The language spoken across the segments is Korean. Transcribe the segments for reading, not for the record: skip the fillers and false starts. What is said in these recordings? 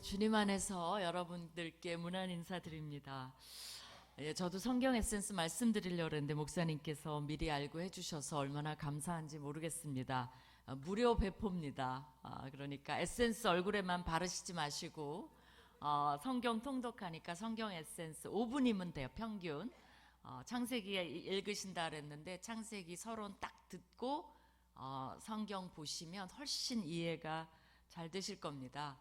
주님 안에서 여러분들께 문안 인사드립니다. 저도 성경 에센스 말씀드리려고 했는데 목사님께서 미리 알고 해주셔서 얼마나 감사한지 모르겠습니다. 무료 배포입니다. 그러니까 에센스 얼굴에만 바르시지 마시고 성경 통독하니까 성경 에센스 5분이면 돼요, 평균. 창세기 읽으신다 그랬는데 창세기 서론 딱 듣고 성경 보시면 훨씬 이해가 잘 되실 겁니다.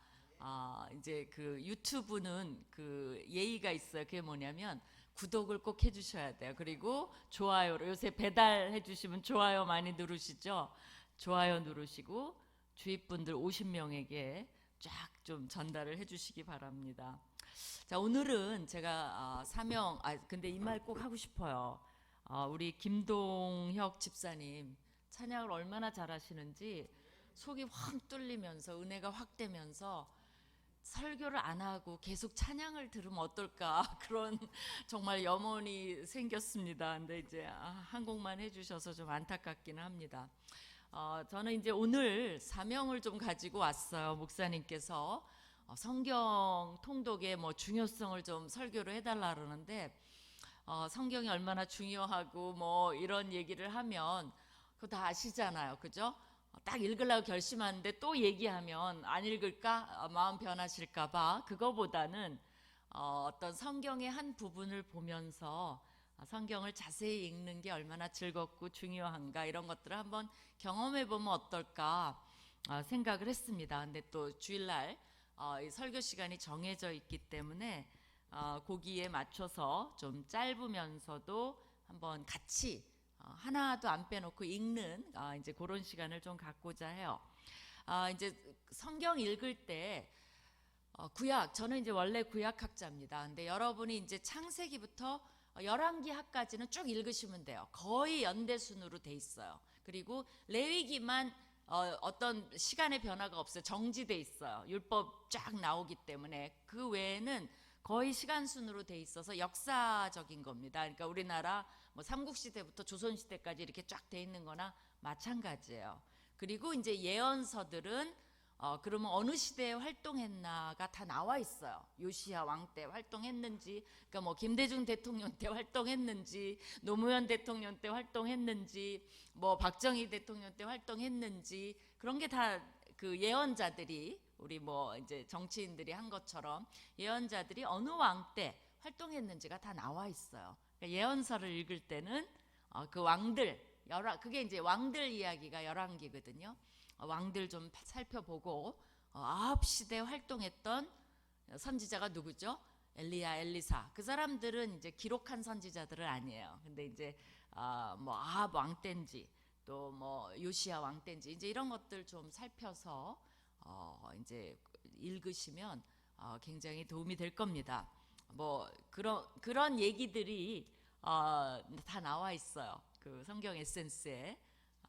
이제 그 유튜브는 그 예의가 있어요. 그게 뭐냐면 구독을 꼭 해주셔야 돼요. 그리고 좋아요를 요새 배달해 주시면 좋아요 많이 누르시죠. 좋아요 누르시고 주위 분들 50명에게 쫙 좀 전달을 해주시기 바랍니다. 자, 오늘은 제가 사명 근데 이 말 꼭 하고 싶어요. 우리 김동혁 집사님 찬양을 얼마나 잘하시는지 속이 확 뚫리면서 은혜가 확 되면서 설교를 안 하고 계속 찬양을 들으면 어떨까 그런 정말 염원이 생겼습니다. 근데 이제 한 곡만 해주셔서 좀 안타깝기는 합니다. 저는 이제 오늘 사명을 좀 가지고 왔어요. 목사님께서 성경 통독의 뭐 중요성을 좀 설교를 해달라 그러는데 성경이 얼마나 중요하고 뭐 이런 얘기를 하면 그거 다 아시잖아요, 그죠? 딱 읽으려고 결심하는데 또 얘기하면 안 읽을까? 마음 변하실까봐. 그거보다는 어떤 성경의 한 부분을 보면서 성경을 자세히 읽는 게 얼마나 즐겁고 중요한가 이런 것들을 한번 경험해 보면 어떨까 생각을 했습니다. 근데 또 주일날 이 설교 시간이 정해져 있기 때문에 거기에 맞춰서 좀 짧으면서도 한번 같이 하나도 안 빼놓고 읽는 이제 그런 시간을 좀 갖고자 해요. 이제 성경 읽을 때 구약, 저는 이제 원래 구약학자입니다. 근데 여러분이 이제 창세기부터 열왕기하까지는 쭉 읽으시면 돼요. 거의 연대 순으로 돼 있어요. 그리고 레위기만 어떤 시간의 변화가 없어요. 정지돼 있어요. 율법 쫙 나오기 때문에 그 외에는 거의 시간 순으로 돼 있어서 역사적인 겁니다. 그러니까 우리나라 뭐 삼국시대부터 조선시대까지 이렇게 쫙 돼 있는 거나 마찬가지예요. 그리고 이제 예언서들은 그러면 어느 시대에 활동했나가 다 나와 있어요. 요시야 왕 때 활동했는지, 그러니까 뭐 김대중 대통령 때 활동했는지, 노무현 대통령 때 활동했는지, 뭐 박정희 대통령 때 활동했는지 그런 게 다 그 예언자들이 우리 뭐 이제 정치인들이 한 것처럼 예언자들이 어느 왕 때 활동했는지가 다 나와 있어요. 그러니까 예언서를 읽을 때는 그 왕들 그게 이제 왕들 이야기가 열왕기거든요. 왕들 좀 살펴보고 아합 시대 활동했던 선지자가 누구죠? 엘리야, 엘리사. 그 사람들은 이제 기록한 선지자들은 아니에요. 근데 이제 뭐 아합 왕 때인지 또 뭐 요시야 왕 때인지 이제 이런 것들 좀 살펴서 이제 읽으시면 굉장히 도움이 될 겁니다. 뭐 그런 얘기들이 다 나와 있어요. 그 성경 에센스에.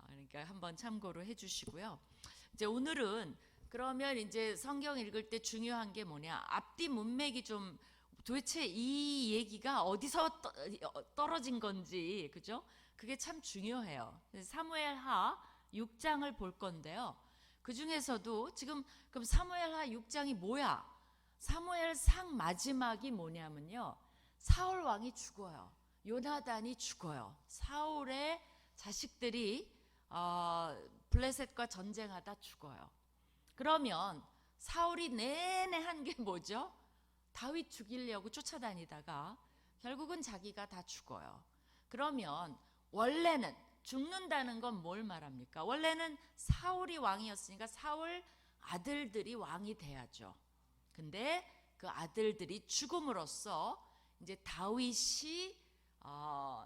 그러니까 한번 참고로 해주시고요. 이제 오늘은 그러면 이제 성경 읽을 때 중요한 게 뭐냐? 앞뒤 문맥이 좀 도대체 이 얘기가 어디서 떨어진 건지, 그죠? 그게 참 중요해요. 사무엘하 6장을 볼 건데요. 그 중에서도 지금 그럼 사무엘하 6장이 뭐야? 사무엘상 마지막이 뭐냐면요. 사울 왕이 죽어요. 요나단이 죽어요. 사울의 자식들이 블레셋과 전쟁하다 죽어요. 그러면 사울이 내내 한 게 뭐죠? 다윗 죽이려고 쫓아다니다가 결국은 자기가 다 죽어요. 그러면 원래는 죽는다는 건 뭘 말합니까? 원래는 사울이 왕이었으니까 사울 아들들이 왕이 돼야죠. 근데 그 아들들이 죽음으로써 이제 다윗이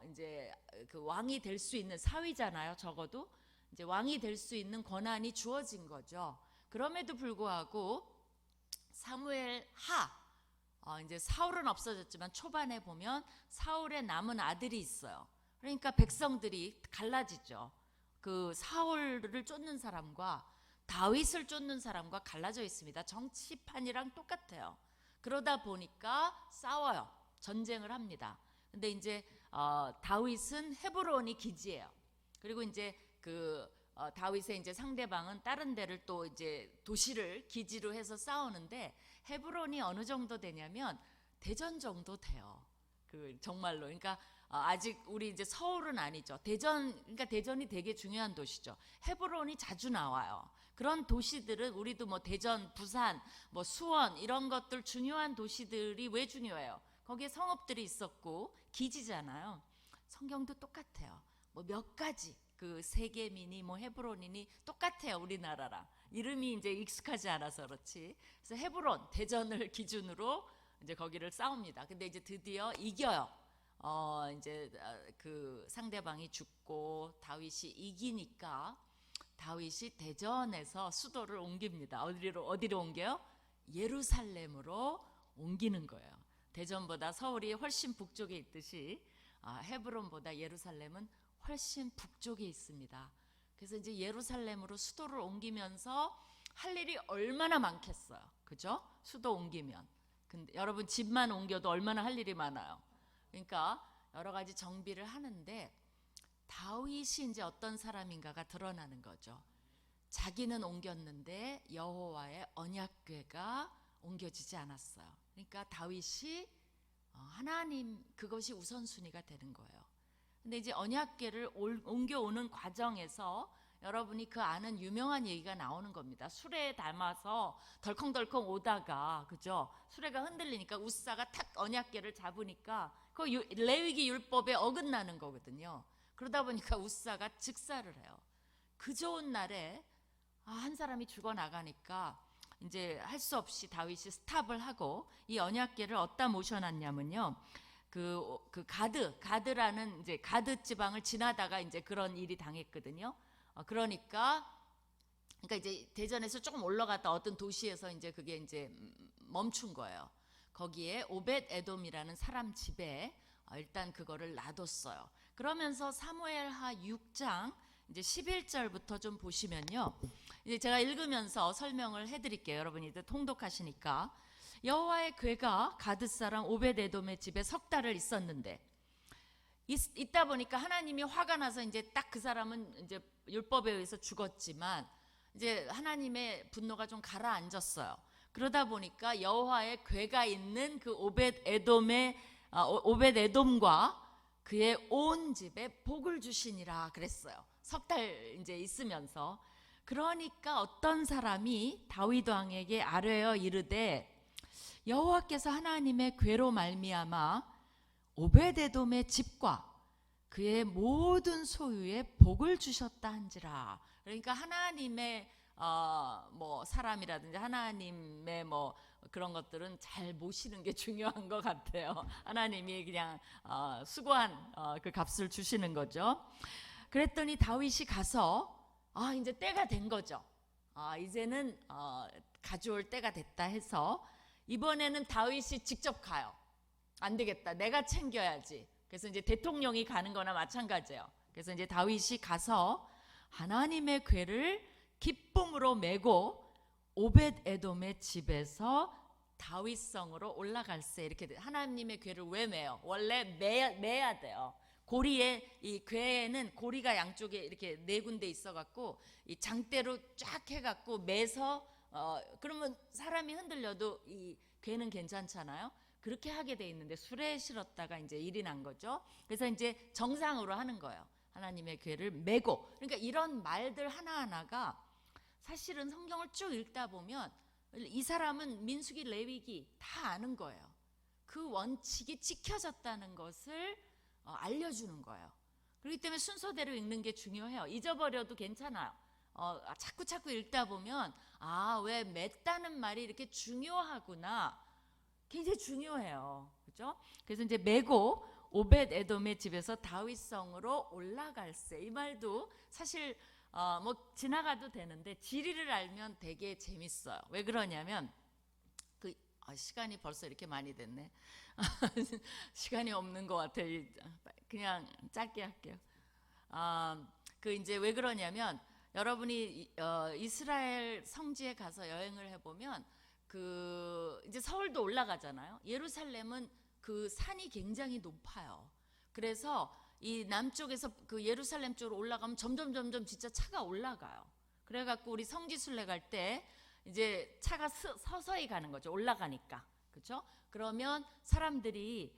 이제 그 왕이 될 수 있는 사위잖아요. 적어도 이제 왕이 될 수 있는 권한이 주어진 거죠. 그럼에도 불구하고 사무엘 이제 사울은 없어졌지만 초반에 보면 사울의 남은 아들이 있어요. 그러니까 백성들이 갈라지죠. 그 사울을 쫓는 사람과 다윗을 쫓는 사람과 갈라져 있습니다. 정치판이랑 똑같아요. 그러다 보니까 싸워요. 전쟁을 합니다. 근데 이제 다윗은 헤브론이 기지예요. 그리고 이제 그 다윗의 이제 상대방은 다른 데를 또 이제 도시를 기지로 해서 싸우는데 헤브론이 어느 정도 되냐면 대전 정도 돼요. 그 정말로 그러니까 아직 우리 이제 서울은 아니죠. 그러니까 대전이 되게 중요한 도시죠. 헤브론이 자주 나와요. 그런 도시들은 우리도 뭐 대전, 부산, 뭐 수원 이런 것들 중요한 도시들이 왜 중요해요? 거기에 성읍들이 있었고 기지잖아요. 성경도 똑같아요. 뭐 몇 가지 그 세겜이니 뭐 헤브론이니 똑같아요. 우리나라랑 이름이 이제 익숙하지 않아서 그렇지. 그래서 헤브론 대전을 기준으로 이제 거기를 싸웁니다. 근데 이제 드디어 이겨요. 이제 그 상대방이 죽고 다윗이 이기니까 다윗이 대전에서 수도를 옮깁니다. 어디로 옮겨요? 예루살렘으로 옮기는 거예요. 대전보다 서울이 훨씬 북쪽에 있듯이 헤브론보다 예루살렘은 훨씬 북쪽에 있습니다. 그래서 이제 예루살렘으로 수도를 옮기면서 할 일이 얼마나 많겠어요. 그죠? 수도 옮기면. 근데 여러분 집만 옮겨도 얼마나 할 일이 많아요. 그러니까 여러 가지 정비를 하는데 다윗이 이제 어떤 사람인가가 드러나는 거죠. 자기는 옮겼는데 여호와의 언약궤가 옮겨지지 않았어요. 그러니까 다윗이 하나님 그것이 우선순위가 되는 거예요. 근데 이제 언약궤를 옮겨오는 과정에서 여러분이 그 아는 유명한 얘기가 나오는 겁니다. 수레에 담아서 덜컹덜컹 오다가 그죠? 수레가 흔들리니까 우사가 탁 언약궤를 잡으니까 그 레위기 율법에 어긋나는 거거든요. 그러다 보니까 우사가 즉사를 해요. 그 좋은 날에 한 사람이 죽어나가니까 이제 할 수 없이 다윗이 스탑을 하고 이 언약궤를 어디다 모셔놨냐면요. 그 가드라는 이제 가드 지방을 지나다가 이제 그런 일이 당했거든요. 그러니까 이제 대전에서 조금 올라갔다 어떤 도시에서 이제 그게 이제 멈춘 거예요. 거기에 오벳 에돔이라는 사람 집에 일단 그거를 놔뒀어요. 그러면서 사무엘하 6장 이제 11절부터 좀 보시면요. 이제 제가 읽으면서 설명을 해드릴게요. 여러분이 통독하시니까. 여호와의 궤가 가드 사람 오벳 에돔의 집에 석 달을 있었는데 있다 보니까 하나님이 화가 나서 이제 딱 그 사람은 이제 율법에 의해서 죽었지만 이제 하나님의 분노가 좀 가라앉았어요. 그러다 보니까 여호와의 궤가 있는 그 오벳 에돔과 그의 온 집에 복을 주시니라 그랬어요. 석 달 이제 있으면서. 그러니까 어떤 사람이 다윗 왕에게 아뢰어 이르되 여호와께서 하나님의 궤로 말미암아 오벳 에돔의 집과 그의 모든 소유에 복을 주셨다 한지라. 그러니까 하나님의 뭐 사람이라든지 하나님의 뭐 그런 것들은 잘 모시는 게 중요한 것 같아요. 하나님이 그냥 수고한 그 값을 주시는 거죠. 그랬더니 다윗이 가서 이제 때가 된 거죠. 이제는 가져올 때가 됐다 해서 이번에는 다윗이 직접 가요. 안 되겠다. 내가 챙겨야지. 그래서 이제 대통령이 가는 거나 마찬가지예요. 그래서 이제 다윗이 가서 하나님의 궤를 기쁨으로 메고 오벳 에돔의 집에서 다윗성으로 올라갈세. 이렇게 하나님의 궤를 왜 메요? 원래 매야 돼요. 고리에 이 궤에는 고리가 양쪽에 이렇게 네 군데 있어갖고 이 장대로 쫙 해갖고 매서 그러면 사람이 흔들려도 이 궤는 괜찮잖아요. 그렇게 하게 돼 있는데 수레에 실었다가 이제 일이 난 거죠. 그래서 이제 정상으로 하는 거예요. 하나님의 궤를 메고. 그러니까 이런 말들 하나하나가 사실은 성경을 쭉 읽다 보면 이 사람은 민수기 레위기 다 아는 거예요. 그 원칙이 지켜졌다는 것을 알려주는 거예요. 그렇기 때문에 순서대로 읽는 게 중요해요. 잊어버려도 괜찮아요. 자꾸 읽다 보면 왜 맸다는 말이 이렇게 중요하구나. 굉장히 중요해요. 그죠? 그래서 이제 메고 오벳 에돔의 집에서 다윗성으로 올라갈세. 이 말도 사실 뭐 지나가도 되는데 지리를 알면 되게 재밌어요. 왜 그러냐면 시간이 벌써 이렇게 많이 됐네. 시간이 없는 것 같아요. 그냥 짧게 할게요. 이제 왜 그러냐면 여러분이 이스라엘 성지에 가서 여행을 해보면 이제 서울도 올라가잖아요. 예루살렘은 그 산이 굉장히 높아요. 그래서 이 남쪽에서 그 예루살렘 쪽으로 올라가면 점점 진짜 차가 올라가요. 그래갖고 우리 성지순례 갈 때 이제 차가 서서히 가는 거죠. 올라가니까. 그렇죠? 그러면 사람들이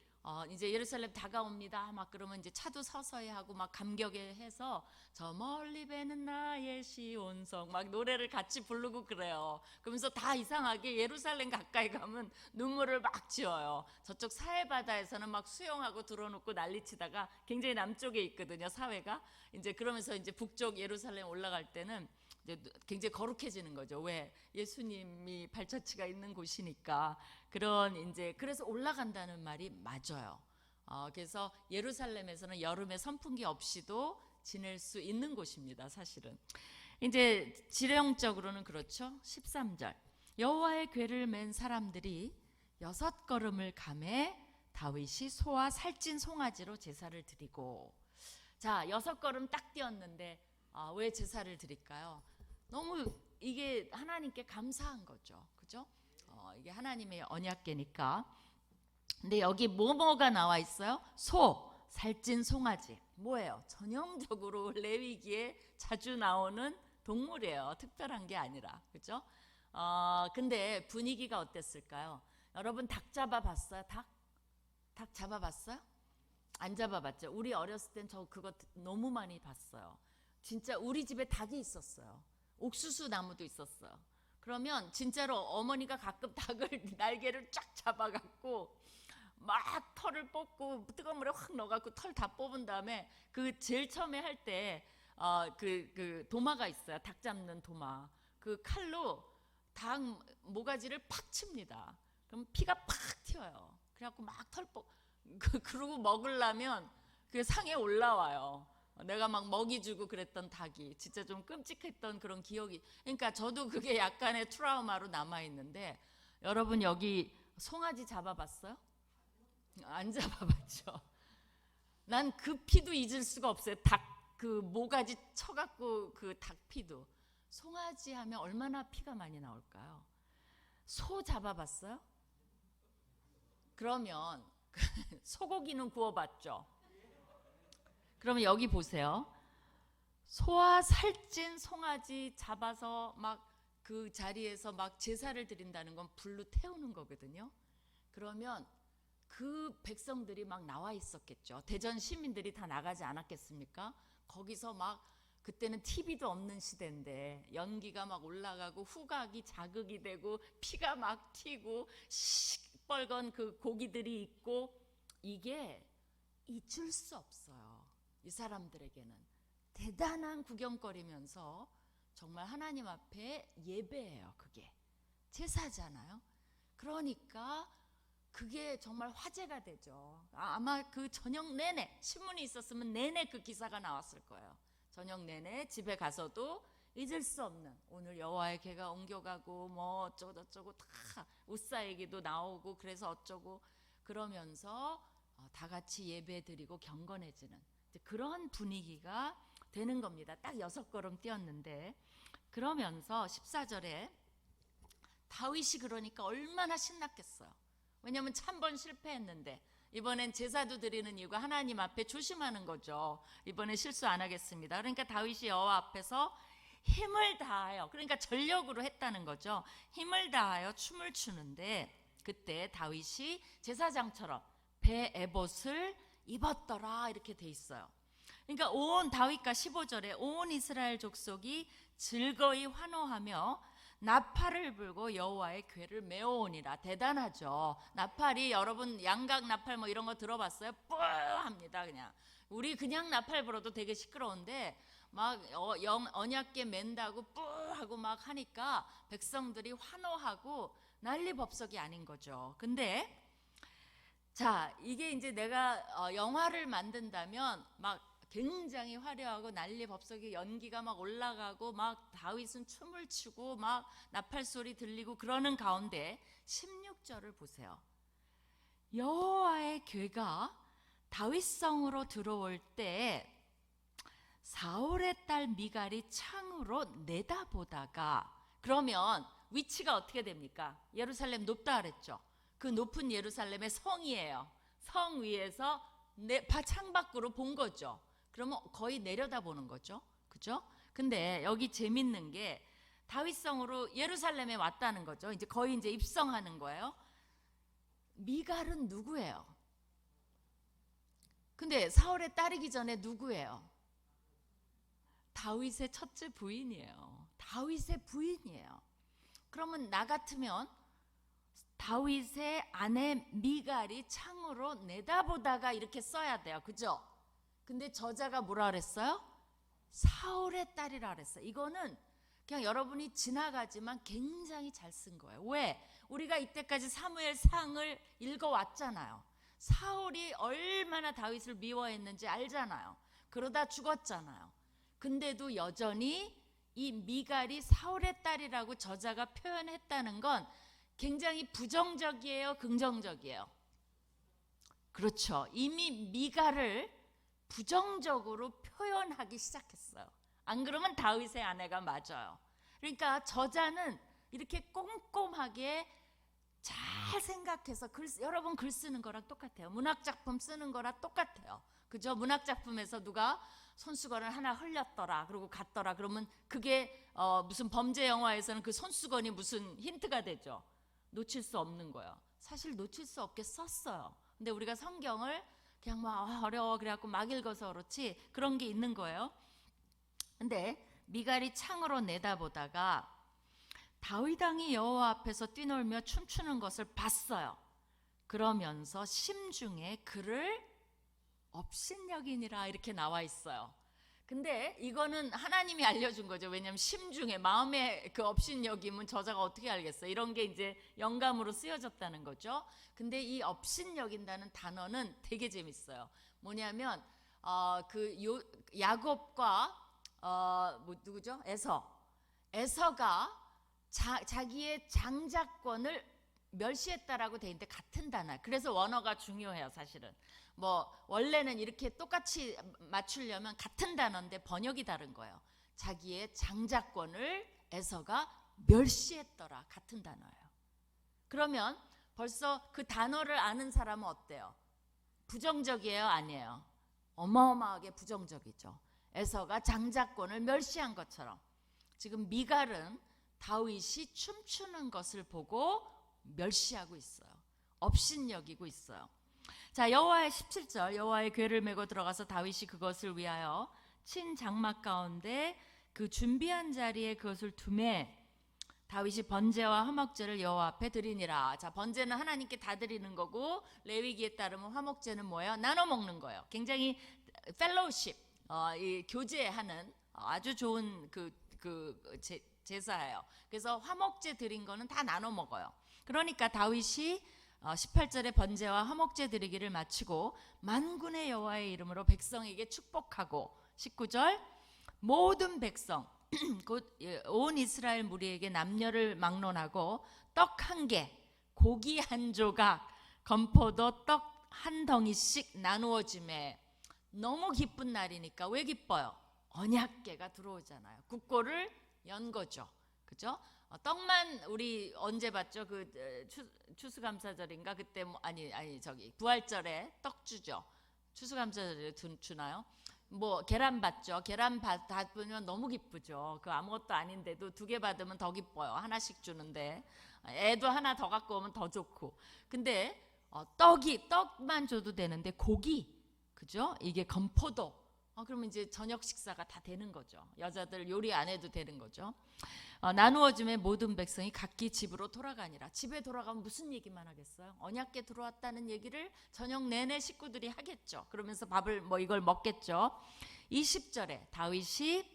이제 예루살렘 다가옵니다. 막 그러면 이제 차도 서서히 하고 막 감격에 해서 저 멀리 배는 나의 시온성 막 노래를 같이 부르고 그래요. 그러면서 다 이상하게 예루살렘 가까이 가면 눈물을 막 지어요. 저쪽 사해바다에서는 막 수영하고 들어놓고 난리치다가 굉장히 남쪽에 있거든요. 사회가 이제 그러면서 이제 북쪽 예루살렘 올라갈 때는 이제 굉장히 거룩해지는 거죠. 왜? 예수님이 발자취가 있는 곳이니까. 그런 이제 그래서 올라간다는 말이 맞아요. 그래서 예루살렘에서는 여름에 선풍기 없이도 지낼 수 있는 곳입니다. 사실은 이제 지령적으로는 그렇죠. 13절 여호와의 궤를 맨 사람들이 6걸음을 가매 다윗이 소와 살찐 송아지로 제사를 드리고. 자, 6걸음 딱 뛰었는데 왜 제사를 드릴까요? 너무 이게 하나님께 감사한 거죠. 그죠? 이게 하나님의 언약궤니까. 근데 여기 뭐가 나와 있어요? 소, 살찐 송아지. 뭐예요? 전형적으로 레위기에 자주 나오는 동물이에요. 특별한 게 아니라. 그죠? 근데 분위기가 어땠을까요? 여러분 닭 잡아봤어요? 닭 잡아봤어요? 안 잡아봤죠? 우리 어렸을 땐 저 그거 너무 많이 봤어요. 진짜 우리 집에 닭이 있었어요. 옥수수 나무도 있었어요. 그러면 진짜로 어머니가 가끔 닭을 날개를 쫙 잡아갖고 막 털을 뽑고 뜨거운 물에 확 넣어갖고 털 다 뽑은 다음에 그 제일 처음에 할 때 그 도마가 있어요. 닭 잡는 도마. 그 칼로 닭 모가지를 팍 칩니다. 그럼 피가 팍 튀어요. 그래갖고 막 털 뽑 그러고 먹으려면 그 상에 올라와요. 내가 막 먹이 주고 그랬던 닭이 진짜 좀 끔찍했던 그런 기억이. 그러니까 저도 그게 약간의 트라우마로 남아 있는데, 여러분 여기 송아지 잡아봤어요? 안 잡아봤죠. 난 그 피도 잊을 수가 없어요. 닭 그 모가지 쳐갖고 그 닭 피도. 송아지 하면 얼마나 피가 많이 나올까요? 소 잡아봤어요? 그러면 소고기는 구워봤죠. 그러면 여기 보세요. 소와 살찐 송아지 잡아서 막 그 자리에서 막 제사를 드린다는 건 불로 태우는 거거든요. 그러면 그 백성들이 막 나와 있었겠죠. 대전 시민들이 다 나가지 않았겠습니까? 거기서 막 그때는 TV도 없는 시대인데 연기가 막 올라가고 후각이 자극이 되고 피가 막 튀고 시뻘건 그 고기들이 있고, 이게 잊을 수 없어요. 이 사람들에게는 대단한 구경거리면서 정말 하나님 앞에 예배예요. 그게 제사잖아요. 그러니까 그게 정말 화제가 되죠. 아마 그 저녁 내내 신문이 있었으면 내내 그 기사가 나왔을 거예요. 저녁 내내 집에 가서도 잊을 수 없는, 오늘 여호와의 궤가 옮겨가고 뭐 어쩌고 저쩌고 다 웃사 얘기도 나오고 그래서 어쩌고 그러면서 다 같이 예배 드리고 경건해지는 그런 분위기가 되는 겁니다. 딱 6걸음 뛰었는데, 그러면서 14절에 다윗이 그러니까 얼마나 신났겠어요. 왜냐하면 1000번 실패했는데 이번엔 제사도 드리는 이유가 하나님 앞에 조심하는 거죠. 이번엔 실수 안 하겠습니다. 그러니까 다윗이 여호와 앞에서 힘을 다하여, 그러니까 전력으로 했다는 거죠. 힘을 다하여 춤을 추는데, 그때 다윗이 제사장처럼 배 에봇을 입었더라 이렇게 돼 있어요. 그러니까 온 다윗과 15절에 온 이스라엘 족속이 즐거이 환호하며 나팔을 불고 여호와의 궤를 메어오니라. 대단하죠. 나팔이, 여러분 양각 나팔 뭐 이런 거 들어봤어요? 뿌 합니다. 그냥 우리 그냥 나팔 불어도 되게 시끄러운데 막 언약궤 맨다고 뿌 하고 막 하니까 백성들이 환호하고 난리법석이 아닌 거죠. 근데 자, 이게 이제 내가 영화를 만든다면 막 굉장히 화려하고 난리법석이 연기가 막 올라가고 막 다윗은 춤을 추고 막 나팔 소리 들리고 그러는 가운데 16절을 보세요. 여호와의 궤가 다윗성으로 들어올 때 사울의 딸 미갈이 창으로 내다보다가, 그러면 위치가 어떻게 됩니까? 예루살렘 높다 그랬죠. 그 높은 예루살렘의 성이에요. 성 위에서 창밖으로 본 거죠. 그러면 거의 내려다보는 거죠. 그죠? 근데 여기 재밌는 게 다윗성으로 예루살렘에 왔다는 거죠. 이제 거의 이제 입성하는 거예요. 미갈은 누구예요? 근데 사울의 딸이기 전에 누구예요? 다윗의 첫째 부인이에요. 다윗의 부인이에요. 그러면 나 같으면 다윗의 아내 미갈이 창으로 내다보다가 이렇게 써야 돼요. 그죠? 근데 저자가 뭐라 그랬어요? 사울의 딸이라 그랬어요. 이거는 그냥 여러분이 지나가지만 굉장히 잘 쓴 거예요. 왜? 우리가 이때까지 사무엘상을 읽어왔잖아요. 사울이 얼마나 다윗을 미워했는지 알잖아요. 그러다 죽었잖아요. 근데도 여전히 이 미갈이 사울의 딸이라고 저자가 표현했다는 건 굉장히 부정적이에요, 긍정적이에요? 그렇죠. 이미 미갈을 부정적으로 표현하기 시작했어요. 안 그러면 다윗의 아내가 맞아요. 그러니까 저자는 이렇게 꼼꼼하게 잘 생각해서 여러분 글 쓰는 거랑 똑같아요. 문학작품 쓰는 거랑 똑같아요. 그죠? 문학작품에서 누가 손수건을 하나 흘렸더라 그러고 갔더라 그러면 그게 무슨 범죄 영화에서는 그 손수건이 무슨 힌트가 되죠. 놓칠 수 없는 거예요. 사실 놓칠 수 없게 썼어요. 근데 우리가 성경을 그냥 막 어려워 그래갖고 막 읽어서 그렇지 그런 게 있는 거예요. 근데 미갈이 창으로 내다보다가 다윗 왕이 여호와 앞에서 뛰놀며 춤추는 것을 봤어요. 그러면서 심중에 그를 업신여기니라 이렇게 나와 있어요. 근데 이거는 하나님이 알려준 거죠. 왜냐하면 심중에 마음에 그 업신여김은 저자가 어떻게 알겠어요? 이런 게 이제 영감으로 쓰여졌다는 거죠. 근데 이 업신여긴다는 단어는 되게 재밌어요. 뭐냐면 야곱과 누구죠? 에서가 자기의 장자권을 멸시했다라고 돼 있는데 같은 단어. 그래서 원어가 중요해요, 사실은. 뭐 원래는 이렇게 똑같이 맞추려면 같은 단어인데 번역이 다른 거예요. 자기의 장자권을 에서가 멸시했더라. 같은 단어예요. 그러면 벌써 그 단어를 아는 사람은 어때요? 부정적이에요, 아니에요? 어마어마하게 부정적이죠. 에서가 장자권을 멸시한 것처럼 지금 미갈은 다윗이 춤추는 것을 보고 멸시하고 있어요. 업신여기고 있어요. 자, 여호와의 17절 여호와의 궤를 메고 들어가서 다윗이 그것을 위하여 친 장막 가운데 그 준비한 자리에 그것을 두매 다윗이 번제와 화목제를 여호와 앞에 드리니라. 자, 번제는 하나님께 다 드리는 거고 레위기에 따르면 화목제는 뭐예요? 나눠 먹는 거예요. 굉장히 펠로우십, 이 교제하는 아주 좋은 제사예요. 그래서 화목제 드린 거는 다 나눠 먹어요. 그러니까 다윗이 18절에 번제와 화목제 드리기를 마치고 만군의 여호와의 이름으로 백성에게 축복하고 19절 모든 백성 곧 온 이스라엘 무리에게 남녀를 막론하고 떡 한 개, 고기 한 조각, 건포도 떡 한 덩이씩 나누어지매 너무 기쁜 날이니까 왜 기뻐요? 언약궤가 들어오잖아요. 국고를 연 거죠. 그죠? 떡만 우리 언제 봤죠? 그 추수감사절인가 그때 저기 부활절에 떡 주죠. 추수감사절에 주나요? 뭐 계란 받죠. 계란 받으면 너무 기쁘죠. 그 아무것도 아닌데도 2개 받으면 더 기뻐요. 하나씩 주는데 애도 하나 더 갖고 오면 더 좋고. 근데 떡만 줘도 되는데 고기, 그죠? 이게 건포도. 그러면 이제 저녁 식사가 다 되는 거죠. 여자들 요리 안 해도 되는 거죠. 나누어짐에 모든 백성이 각기 집으로 돌아가니라. 집에 돌아가면 무슨 얘기만 하겠어요? 언약궤 들어왔다는 얘기를 저녁 내내 식구들이 하겠죠. 그러면서 밥을 이걸 먹겠죠. 20절에 다윗이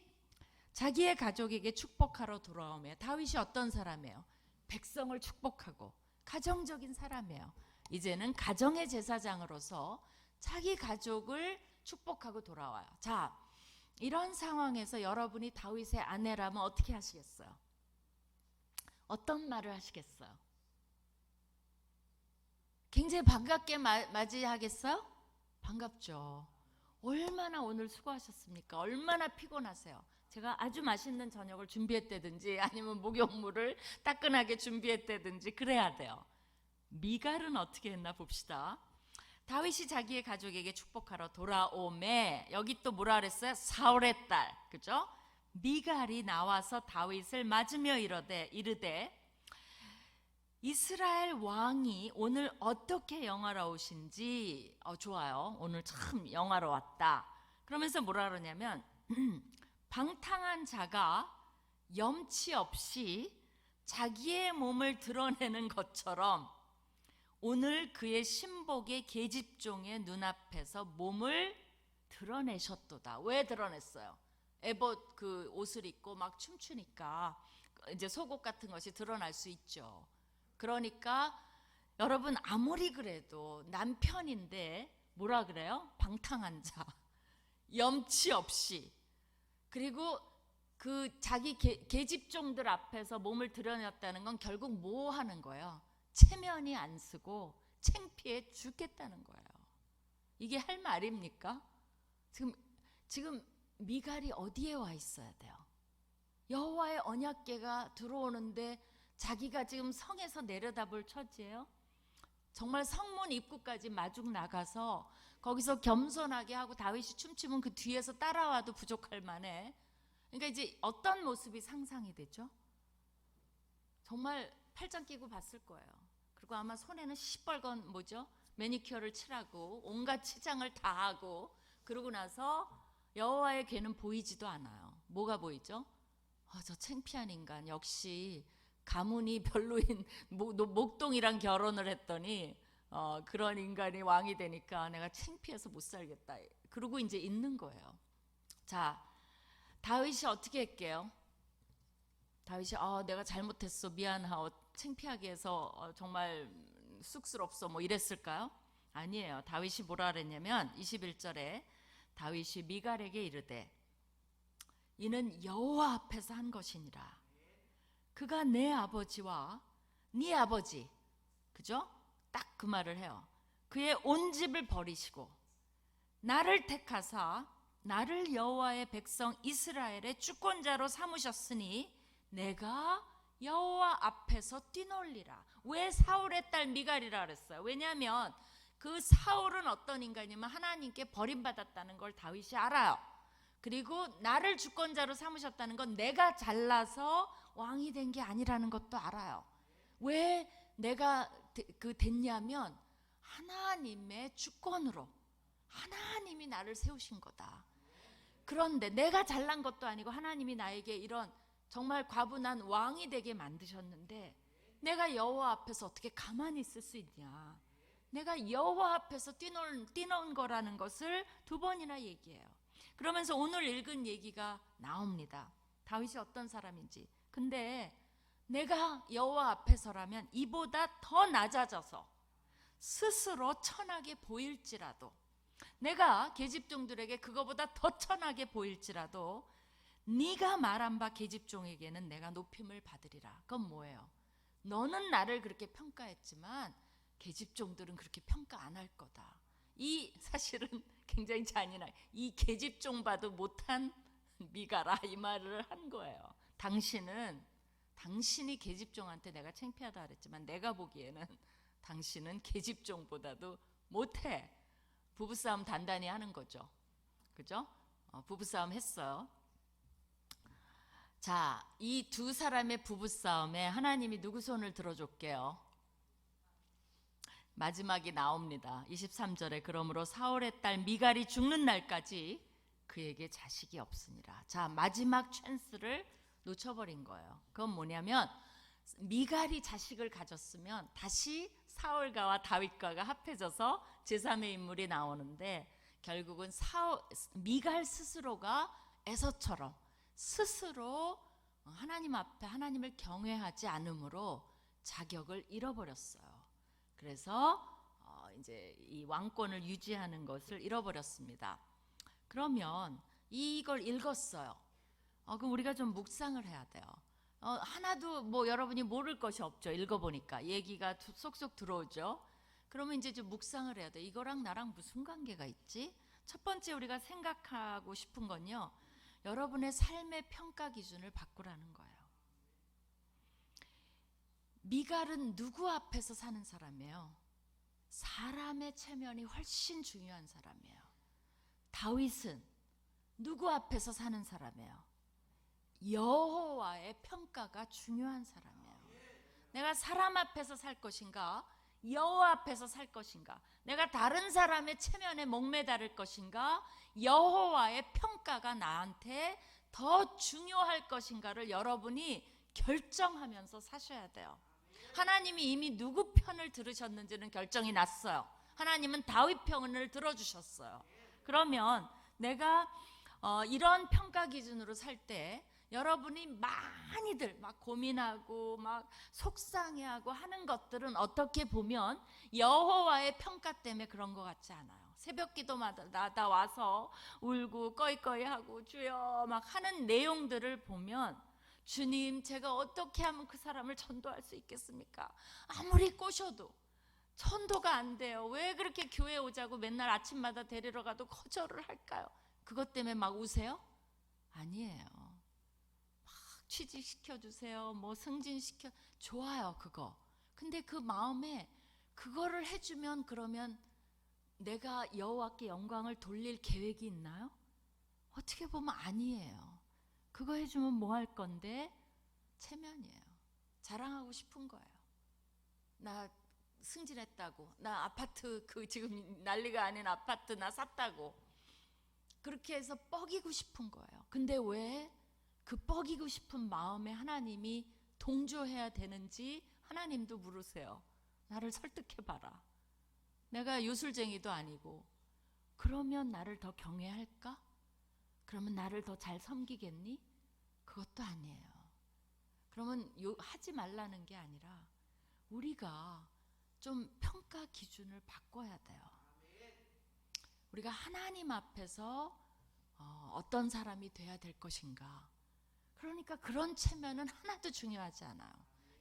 자기의 가족에게 축복하러 돌아오며 다윗이 어떤 사람이에요? 백성을 축복하고 가정적인 사람이에요. 이제는 가정의 제사장으로서 자기 가족을 축복하고 돌아와요. 자, 이런 상황에서 여러분이 다윗의 아내라면 어떻게 하시겠어요? 어떤 말을 하시겠어요? 굉장히 반갑게 맞이하겠어요? 반갑죠. 얼마나 오늘 수고하셨습니까? 얼마나 피곤하세요? 제가 아주 맛있는 저녁을 준비했다든지 아니면 목욕물을 따끈하게 준비했다든지 그래야 돼요. 미갈은 어떻게 했나 봅시다. 다윗이 자기의 가족에게 축복하러 돌아오매 여기 또 뭐라 그랬어요? 사울의 딸, 그죠? 미갈이 나와서 다윗을 맞으며 이르되 이스라엘 왕이 오늘 어떻게 영화로우신지 좋아요. 오늘 참 영화로웠다. 그러면서 뭐라 그러냐면 방탕한 자가 염치 없이 자기의 몸을 드러내는 것처럼 오늘 그의 신복의 계집종의 눈앞에서 몸을 드러내셨도다. 왜 드러냈어요? 에봇 그 옷을 입고 막 춤추니까 이제 속옷 같은 것이 드러날 수 있죠. 그러니까 여러분 아무리 그래도 남편인데 뭐라 그래요? 방탕한 자, 염치 없이, 그리고 그 자기 계집종들 앞에서 몸을 드러냈다는 건 결국 뭐 하는 거예요? 체면이 안 쓰고 창피해 죽겠다는 거예요. 이게 할 말입니까? 지금 미갈이 어디에 와 있어야 돼요? 여호와의 언약궤가 들어오는데 자기가 지금 성에서 내려다볼 처지예요? 정말 성문 입구까지 마중 나가서 거기서 겸손하게 하고 다윗이 춤추면 그 뒤에서 따라와도 부족할 만해. 그러니까 이제 어떤 모습이 상상이 되죠? 정말 팔짱 끼고 봤을 거예요. 그리고 아마 손에는 시뻘건 뭐죠? 매니큐어를 칠하고 온갖 치장을 다 하고, 그러고 나서 여호와의 궤는 보이지도 않아요. 뭐가 보이죠? 저 창피한 인간, 역시 가문이 별로인 목동이랑 결혼을 했더니 그런 인간이 왕이 되니까 내가 창피해서 못 살겠다. 그러고 이제 있는 거예요. 자, 다윗이 어떻게 할게요? 다윗이 내가 잘못했어, 미안하오, 창피하게 해서 정말 쑥스럽소, 뭐 이랬을까요? 아니에요. 다윗이 뭐라 그랬냐면 21절에 다윗이 미갈에게 이르되 이는 여호와 앞에서 한 것이니라. 그가 내 아버지와 네 아버지, 그죠? 딱 그 말을 해요. 그의 온 집을 버리시고 나를 택하사 나를 여호와의 백성 이스라엘의 주권자로 삼으셨으니 내가 여호와 앞에서 뛰놀리라. 왜 사울의 딸 미갈이라 그랬어요? 왜냐하면 그 사울은 어떤 인간이면 하나님께 버림받았다는 걸 다윗이 알아요. 그리고 나를 주권자로 삼으셨다는 건 내가 잘나서 왕이 된 게 아니라는 것도 알아요. 왜 내가 됐냐면 하나님의 주권으로, 하나님이 나를 세우신 거다. 그런데 내가 잘난 것도 아니고 하나님이 나에게 이런 정말 과분한 왕이 되게 만드셨는데 내가 여호와 앞에서 어떻게 가만히 있을 수 있냐. 내가 여호와 앞에서 뛰노는 거라는 것을 2번이나 얘기해요. 그러면서 오늘 읽은 얘기가 나옵니다. 다윗이 어떤 사람인지. 근데 내가 여호와 앞에서라면 이보다 더 낮아져서 스스로 천하게 보일지라도, 내가 계집종들에게 그거보다 더 천하게 보일지라도 네가 말한 바 계집종에게는 내가 높임을 받으리라. 그건 뭐예요? 너는 나를 그렇게 평가했지만 계집종들은 그렇게 평가 안 할 거다. 이 사실은 굉장히 잔인한, 이 계집종 봐도 못한 미갈아, 이 말을 한 거예요. 당신이 계집종한테 내가 창피하다 그랬지만 내가 보기에는 당신은 계집종보다도 못해. 부부싸움 단단히 하는 거죠. 그죠? 부부싸움 했어요. 자, 이 두 사람의 부부싸움에 하나님이 누구 손을 들어줄게요? 마지막이 나옵니다. 23절에 그러므로 사울의 딸 미갈이 죽는 날까지 그에게 자식이 없으니라. 자, 마지막 찬스를 놓쳐버린 거예요. 그건 뭐냐면 미갈이 자식을 가졌으면 다시 사울과와 다윗과가 합해져서 제3의 인물이 나오는데 결국은 미갈 스스로가 에서처럼 스스로 하나님 앞에 하나님을 경외하지 않음으로 자격을 잃어버렸어요. 그래서 이제 이 왕권을 유지하는 것을 잃어버렸습니다. 그러면 이걸 읽었어요. 그럼 우리가 좀 묵상을 해야 돼요. 하나도 뭐 여러분이 모를 것이 없죠. 읽어보니까 얘기가 쏙쏙 들어오죠. 그러면 이제 좀 묵상을 해야 돼. 이거랑 나랑 무슨 관계가 있지? 첫 번째 우리가 생각하고 싶은 건요, 여러분의 삶의 평가 기준을 바꾸라는 거예요. 미갈은 누구 앞에서 사는 사람이에요? 사람의 체면이 훨씬 중요한 사람이에요. 다윗은 누구 앞에서 사는 사람이에요? 여호와의 평가가 중요한 사람이에요. 내가 사람 앞에서 살 것인가? 여호와 앞에서 살 것인가? 내가 다른 사람의 체면에 목매달을 것인가? 여호와의 평가가 나한테 더 중요할 것인가를 여러분이 결정하면서 사셔야 돼요. 하나님이 이미 누구 편을 들으셨는지는 결정이 났어요. 하나님은 다윗 편을 들어주셨어요. 그러면 내가 이런 평가 기준으로 살 때 여러분이 많이들 막 고민하고 막 속상해하고 하는 것들은 어떻게 보면 여호와의 평가 때문에 그런 것 같지 않아요. 새벽기도마다 와서 울고 꺼이꺼이하고 주여 막 하는 내용들을 보면 주님, 제가 어떻게 하면 그 사람을 전도할 수 있겠습니까? 아무리 꼬셔도 전도가 안 돼요. 왜 그렇게 교회 오자고 맨날 아침마다 데리러 가도 거절을 할까요? 그것 때문에 막 우세요? 아니에요. 막 취직시켜 주세요. 뭐 승진시켜, 좋아요 그거. 근데 그 마음에 그거를 해주면 그러면 내가 여호와께 영광을 돌릴 계획이 있나요? 어떻게 보면 아니에요. 그거 해주면 뭐 할 건데? 체면이에요. 자랑하고 싶은 거예요. 나 승진했다고, 나 아파트 그 지금 난리가 아닌 아파트 나 샀다고, 그렇게 해서 뻐기고 싶은 거예요. 근데 왜 그 뻐기고 싶은 마음에 하나님이 동조해야 되는지 하나님도 물으세요. 나를 설득해봐라. 내가 요술쟁이도 아니고 그러면 나를 더 경외할까? 그러면 나를 더 잘 섬기겠니? 그것도 아니에요. 그러면 하지 말라는 게 아니라 우리가 좀 평가 기준을 바꿔야 돼요. 우리가 하나님 앞에서 어떤 사람이 돼야 될 것인가. 그러니까 그런 체면은 하나도 중요하지 않아요.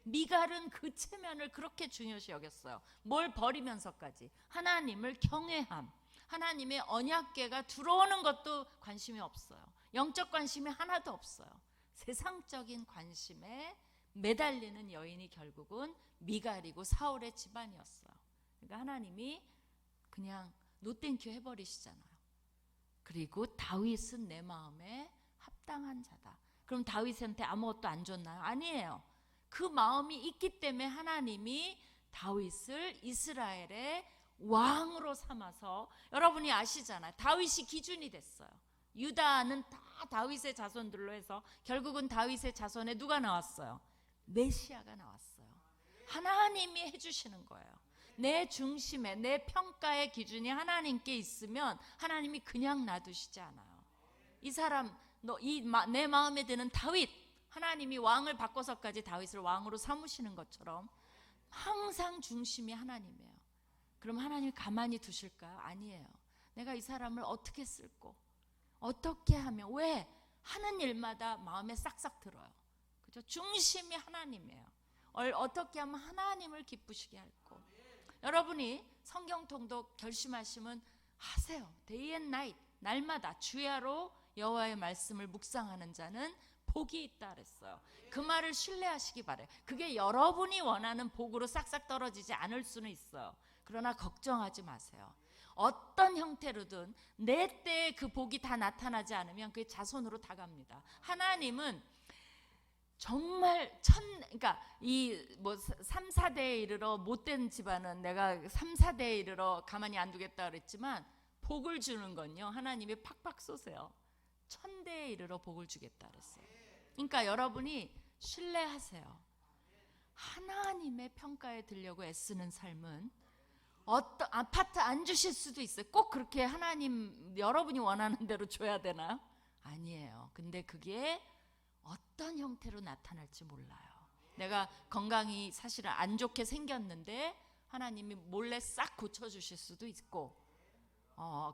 미갈은 그 체면을 그렇게 중요시 여겼어요. 뭘 버리면서까지 하나님을 경외함, 하나님의 언약궤가 들어오는 것도 관심이 없어요. 영적 관심이 하나도 없어요. 세상적인 관심에 매달리는 여인이 결국은 미갈이고 사울의 집안이었어요. 그러니까 하나님이 그냥 노땡큐 해버리시잖아요. 그리고 다윗은 내 마음에 합당한 자다. 그럼 다윗한테 아무것도 안 줬나요? 아니에요. 그 마음이 있기 때문에 하나님이 다윗을 이스라엘의 왕으로 삼아서, 여러분이 아시잖아요. 다윗이 기준이 됐어요. 유다는 다 다윗의 자손들로 해서 결국은 다윗의 자손에 누가 나왔어요? 메시아가 나왔어요. 하나님이 해주시는 거예요. 내 중심에, 내 평가의 기준이 하나님께 있으면 하나님이 그냥 놔두시지 않아요. 이 사람, 내 마음에 드는 다윗, 하나님이 왕을 바꿔서까지 다윗을 왕으로 삼으시는 것처럼 항상 중심이 하나님이에요. 그럼 하나님이 가만히 두실까요? 아니에요. 내가 이 사람을 어떻게 쓸고 어떻게 하면, 왜? 하는 일마다 마음에 싹싹 들어요. 그죠? 중심이 하나님이에요. 어떻게 하면 하나님을 기쁘시게 할고. 여러분이 성경 통독 결심하시면 하세요. Day and night, 날마다 주야로 여호와의 말씀을 묵상하는 자는 복이 있다 그랬어요. 그 말을 신뢰하시기 바래요. 그게 여러분이 원하는 복으로 싹싹 떨어지지 않을 수는 있어요. 그러나 걱정하지 마세요. 어떤 형태로든 내 때에 그 복이 다 나타나지 않으면 그게 자손으로 다 갑니다. 하나님은 정말 그러니까 이 뭐 3, 4대에 이르러 못된 집안은 내가 3, 4대에 이르러 가만히 안 두겠다 그랬지만, 복을 주는 건요 하나님이 팍팍 쏘세요. 1000대에 이르러 복을 주겠다 그랬어요. 그러니까 여러분이 신뢰하세요. 하나님의 평가에 들려고 애쓰는 삶은 어떤 아파트 안 주실 수도 있어요. 꼭 그렇게 하나님 여러분이 원하는 대로 줘야 되나요? 아니에요. 근데 그게 어떤 형태로 나타날지 몰라요. 내가 건강이 사실은 안 좋게 생겼는데 하나님이 몰래 싹 고쳐주실 수도 있고,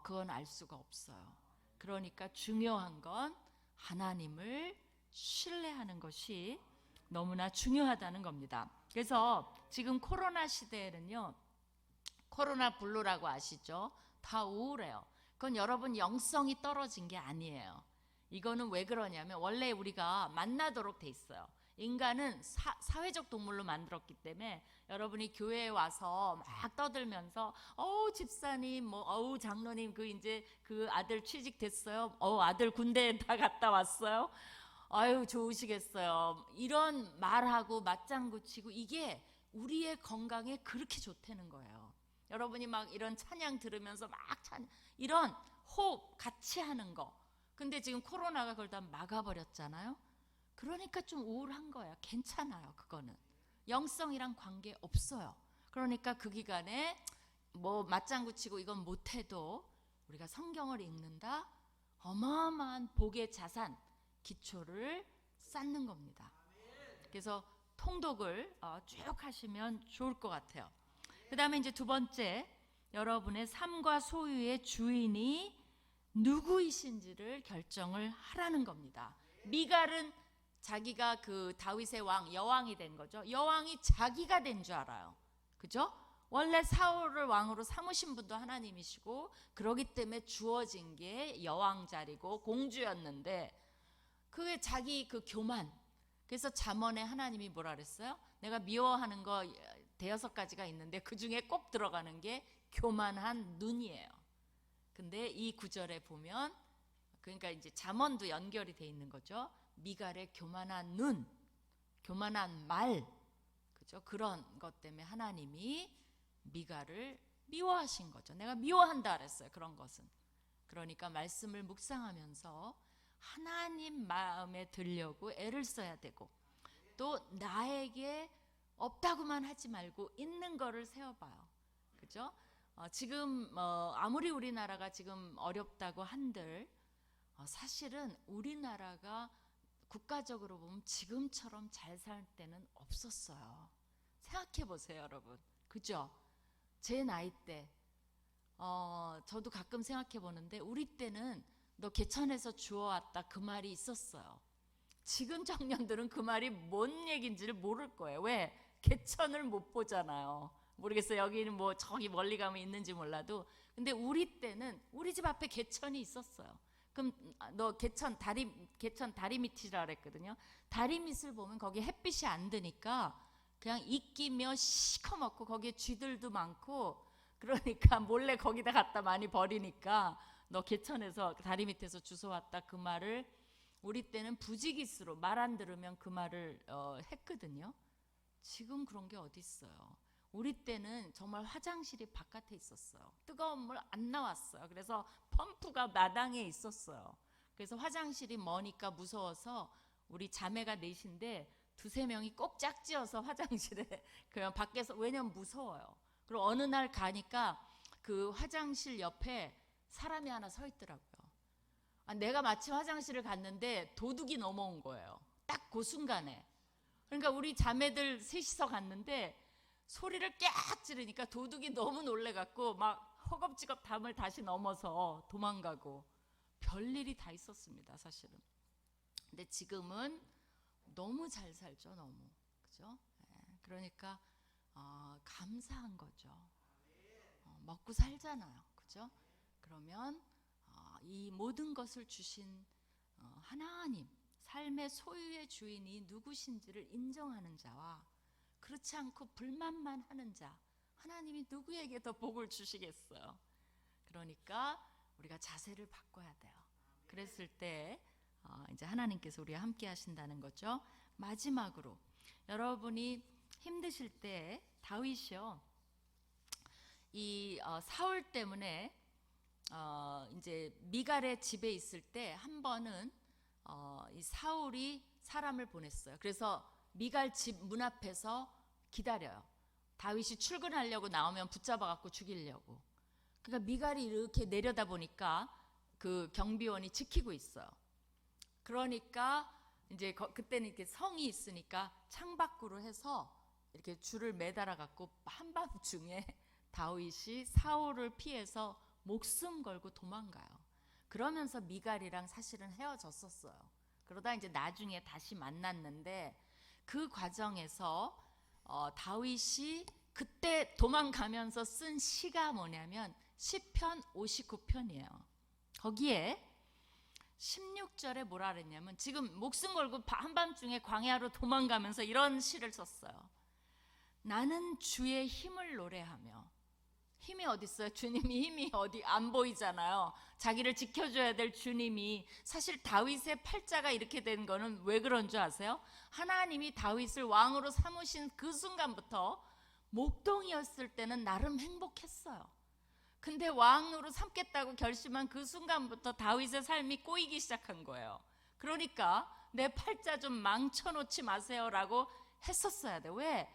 그건 알 수가 없어요. 그러니까 중요한 건 하나님을 신뢰하는 것이 너무나 중요하다는 겁니다. 그래서 지금 코로나 시대에는요, 코로나 블루라고 아시죠? 다 우울해요. 그건 여러분 영성이 떨어진 게 아니에요. 이거는 왜 그러냐면 원래 우리가 만나도록 돼 있어요. 인간은 사회적 동물로 만들었기 때문에 여러분이 교회에 와서 막 떠들면서 집사님 뭐 장로님 이제 그 아들 취직됐어요. 아들 군대에 다 갔다 왔어요. 아유 좋으시겠어요. 이런 말하고 맞장구 치고 이게 우리의 건강에 그렇게 좋다는 거예요. 여러분이 막 이런 찬양 들으면서 막 이런 호흡 같이 하는 거. 근데 지금 코로나가 그걸 다 막아버렸잖아요. 그러니까 좀 우울한 거예요. 괜찮아요. 그거는 영성이랑 관계 없어요. 그러니까 그 기간에 뭐 맞장구 치고 이건 못해도 우리가 성경을 읽는다, 어마어마한 복의 자산 기초를 쌓는 겁니다. 그래서 통독을 쭉 하시면 좋을 것 같아요. 그 다음에 이제 두 번째, 여러분의 삶과 소유의 주인이 누구이신지를 결정을 하라는 겁니다. 미갈은 자기가 그 다윗의 왕, 여왕이 된 거죠. 여왕이 자기가 된 줄 알아요. 그죠? 원래 사울을 왕으로 삼으신 분도 하나님이시고 그러기 때문에 주어진 게 여왕 자리고 공주였는데 그게 자기 그 교만. 그래서 잠언에 하나님이 뭐라 그랬어요? 내가 미워하는 거 대여섯 가지가 있는데 그 중에 꼭 들어가는 게 교만한 눈이에요. 근데 이 구절에 보면 그러니까 이제 잠언도 연결이 돼 있는 거죠. 미갈의 교만한 눈, 교만한 말, 그죠? 그런 것 때문에 하나님이 미갈을 미워하신 거죠. 내가 미워한다 그랬어요. 그런 것은. 그러니까 말씀을 묵상하면서 하나님 마음에 들려고 애를 써야 되고 또 나에게 없다고만 하지 말고 있는 거를 세워봐요. 그죠? 지금 아무리 우리나라가 지금 어렵다고 한들 사실은 우리나라가 국가적으로 보면 지금처럼 잘 살 때는 없었어요. 생각해 보세요, 여러분. 그죠? 제 나이 때 저도 가끔 생각해 보는데 우리 때는 너 개천에서 주워왔다 그 말이 있었어요. 지금 청년들은 그 말이 뭔 얘기인지를 모를 거예요. 왜? 개천을 못 보잖아요. 모르겠어요. 여기는 뭐 저기 멀리 가면 있는지 몰라도. 근데 우리 때는 우리 집 앞에 개천이 있었어요. 그럼 너 개천 다리 밑이라 그랬거든요. 다리 밑을 보면 거기 햇빛이 안 드니까 그냥 이끼며 시커멓고 거기에 쥐들도 많고 그러니까 몰래 거기다 갖다 많이 버리니까 너 개천에서 다리 밑에서 주워왔다 그 말을 우리 때는 부지기수로 말 안 들으면 그 말을 했거든요. 지금 그런 게 어디 있어요. 우리 때는 정말 화장실이 바깥에 있었어요. 뜨거운 물 안 나왔어요. 그래서 펌프가 마당에 있었어요. 그래서 화장실이 머니까 무서워서 우리 자매가 넷인데 두세 명이 꼭 짝지어서 화장실에 그냥 밖에서 왜냐면 무서워요. 그리고 어느 날 가니까 그 화장실 옆에 사람이 하나 서 있더라고요. 내가 마침 화장실을 갔는데 도둑이 넘어온 거예요. 딱 그 순간에. 그러니까 우리 자매들 셋이서 갔는데 소리를 깍 지르니까 도둑이 너무 놀래갖고 막 허겁지겁 담을 다시 넘어서 도망가고 별일이 다 있었습니다, 사실은. 근데 지금은 너무 잘 살죠, 너무. 그죠? 그러니까 감사한 거죠. 먹고 살잖아요. 그죠? 그러면 이 모든 것을 주신 하나님, 삶의 소유의 주인이 누구신지를 인정하는 자와 그렇지 않고 불만만 하는 자, 하나님이 누구에게 더 복을 주시겠어요? 그러니까 우리가 자세를 바꿔야 돼요. 그랬을 때 이제 하나님께서 우리와 함께 하신다는 거죠. 마지막으로 여러분이 힘드실 때 다윗이요, 이 사울 때문에 이제 미갈의 집에 있을 때 한 번은 이 사울이 사람을 보냈어요. 그래서 미갈 집 문 앞에서 기다려요. 다윗이 출근하려고 나오면 붙잡아갖고 죽이려고. 그러니까 미갈이 이렇게 내려다 보니까 그 경비원이 지키고 있어요. 그러니까 이제 그때는 이렇게 성이 있으니까 창밖으로 해서 이렇게 줄을 매달아갖고 한밤중에 다윗이 사울을 피해서 목숨 걸고 도망가요. 그러면서 미갈이랑 사실은 헤어졌었어요. 그러다 이제 나중에 다시 만났는데 그 과정에서 다윗이 그때 도망가면서 쓴 시가 뭐냐면 시편 59편이에요. 거기에 16절에 뭐라 그랬냐면, 지금 목숨 걸고 한밤중에 광야로 도망가면서 이런 시를 썼어요. 나는 주의 힘을 노래하며. 힘이 어디 있어요? 주님이 힘이 어디 안 보이잖아요. 자기를 지켜줘야 될 주님이. 사실 다윗의 팔자가 이렇게 된 거는 왜 그런 줄 아세요? 하나님이 다윗을 왕으로 삼으신 그 순간부터 목동이었을 때는 나름 행복했어요. 근데 왕으로 삼겠다고 결심한 그 순간부터 다윗의 삶이 꼬이기 시작한 거예요. 그러니까 내 팔자 좀 망쳐놓지 마세요라고 했었어야 돼. 왜?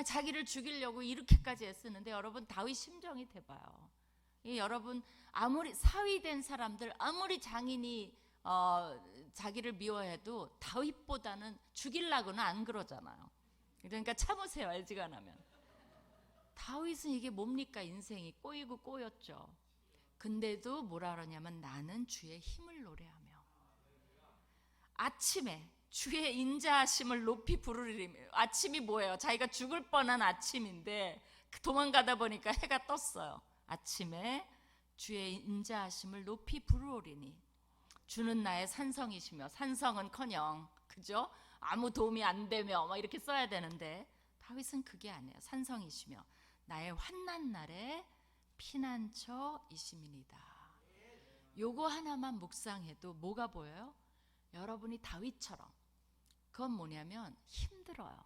자기를 죽이려고 이렇게까지 애쓰는데, 여러분 다윗 심정이 돼봐요. 여러분 아무리 사위된 사람들, 아무리 장인이 자기를 미워해도 다윗보다는 죽이려고는 안 그러잖아요. 그러니까 참으세요. LG가 나면. 다윗은 이게 뭡니까? 인생이 꼬이고 꼬였죠. 근데도 뭐라 그러냐면, 나는 주의 힘을 노래하며. 아침에 주의 인자하심을 높이 부르리며. 아침이 뭐예요? 자기가 죽을 뻔한 아침인데 도망가다 보니까 해가 떴어요. 아침에 주의 인자하심을 높이 부르리니 주는 나의 산성이시며. 산성은커녕, 그죠? 아무 도움이 안 되며 막 이렇게 써야 되는데, 다윗은 그게 아니에요. 산성이시며 나의 환난 날에 피난처이심이니이다. 요거 하나만 묵상해도 뭐가 보여요? 여러분이 다윗처럼. 그건 뭐냐면 힘들어요.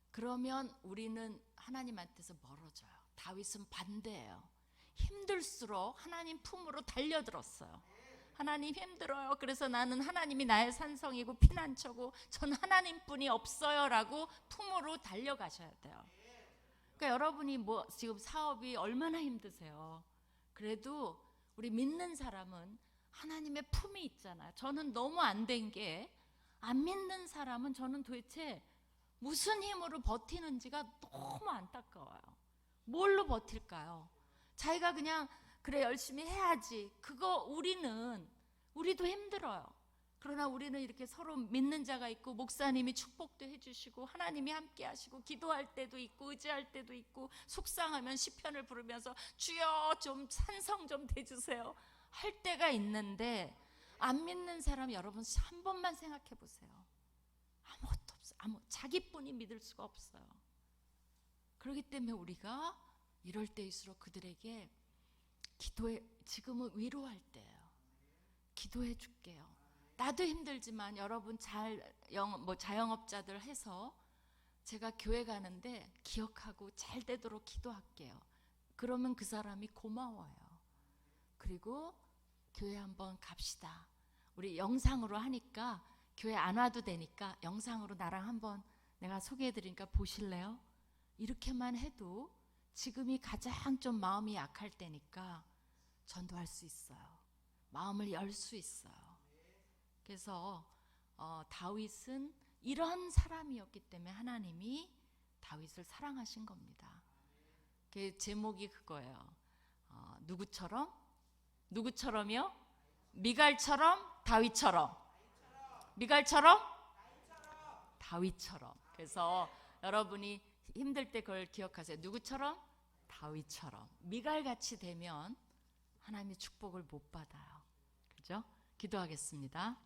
그러면 우리는 하나님한테서 멀어져요. 다윗은 반대예요. 힘들수록 하나님 품으로 달려들었어요. 하나님 힘들어요. 그래서 나는 하나님이 나의 산성이고 피난처고 전 하나님뿐이 없어요 라고 품으로 달려가셔야 돼요. 그러니까 여러분이 뭐 지금 사업이 얼마나 힘드세요. 그래도 우리 믿는 사람은 하나님의 품이 있잖아요. 저는 너무 안 된 게, 안 믿는 사람은 저는 도대체 무슨 힘으로 버티는지가 너무 안타까워요. 뭘로 버틸까요? 자기가 그냥 그래 열심히 해야지. 그거 우리도 힘들어요. 그러나 우리는 이렇게 서로 믿는 자가 있고 목사님이 축복도 해주시고 하나님이 함께 하시고 기도할 때도 있고 의지할 때도 있고 속상하면 시편을 부르면서 주여 좀 산성 좀 대주세요 할 때가 있는데, 안 믿는 사람 여러분 한 번만 생각해 보세요. 아무것도 없어요. 자기뿐이 믿을 수가 없어요. 그렇기 때문에 우리가 이럴 때일수록 그들에게 기도해. 지금은 위로할 때예요. 기도해 줄게요. 나도 힘들지만 여러분 자영업자들 해서 제가 교회 가는데 기억하고 잘 되도록 기도할게요. 그러면 그 사람이 고마워요. 그리고 교회 한번 갑시다. 우리 영상으로 하니까 교회 안 와도 되니까 영상으로 나랑 한번 내가 소개해드리니까 보실래요? 이렇게만 해도 지금이 가장 좀 마음이 약할 때니까 전도할 수 있어요. 마음을 열 수 있어요. 그래서 다윗은 이런 사람이었기 때문에 하나님이 다윗을 사랑하신 겁니다. 그 제목이 그거예요. 누구처럼이요? 미갈처럼? 다윗처럼? 미갈처럼? 다윗처럼. 그래서 여러분이 힘들 때 그걸 기억하세요. 누구처럼? 다윗처럼. 미갈같이 되면 하나님의 축복을 못 받아요. 그죠? 기도하겠습니다.